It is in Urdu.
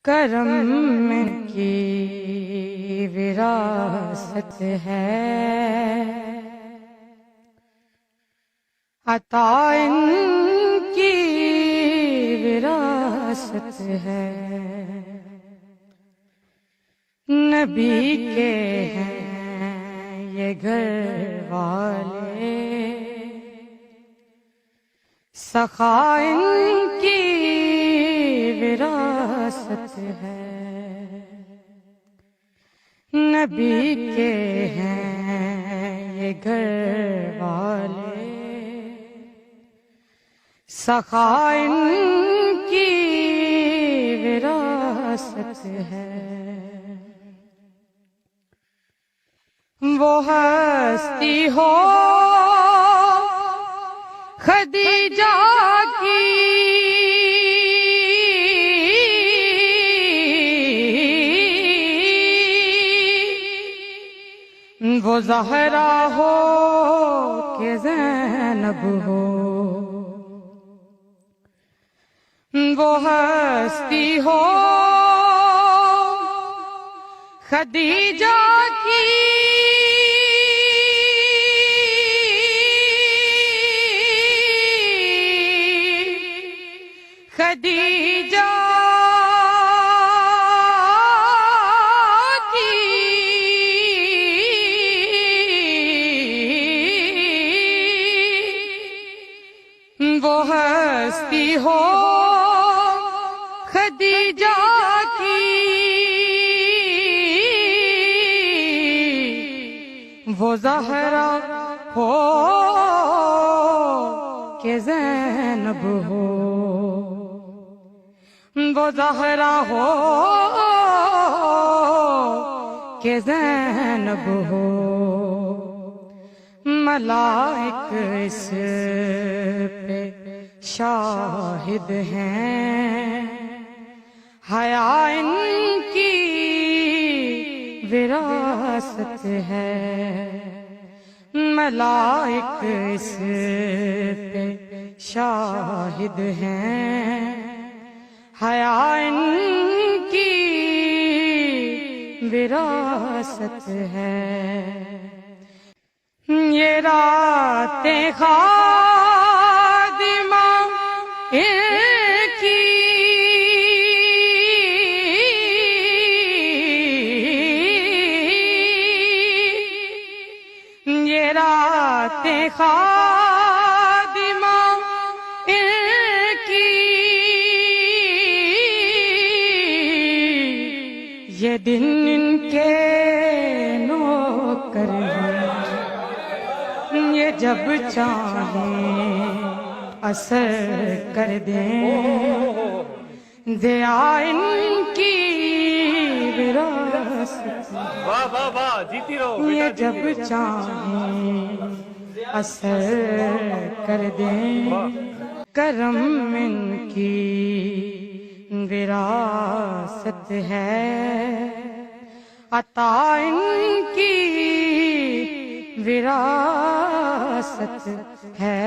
کرم کی وراثت ہے، عطا ان کی وراثت ہے، نبی کے ہیں یہ گھر والے، سخا ان کی وراثت ہے، نبی کے ہیں یہ گھر والے، سخا ان کی وراثت ہے، وہ ہستی ہو خدیجہ کی، وہ زہرا ہو کہ زینب ہو، وہ ہستی ہو خدیجہ کی، خدیجہ وہ ہستی ہو خدیجہ کی، وہ زہرا ہو کہ زینب ہو، وہ زہرا ہو کہ زینب ہو، ملائک اس پہ شاہد ہیں، حیا ان کی وراثت ہے، ملائک اس پہ شاہد ہیں، حیا ان کی وراثت ہے، یہ راتیں خادمہ ان کی، یہ راتیں خادمہ ان کی، یہ دن ان کے نوکر ہیں، یہ جب چاہیں اثر کر دیں، دیا ان کی وراثت، یہ جب چاہیں اثر کر دیں، کرم ان کی وراثت ہے، عطا ان کی وراثت ہے۔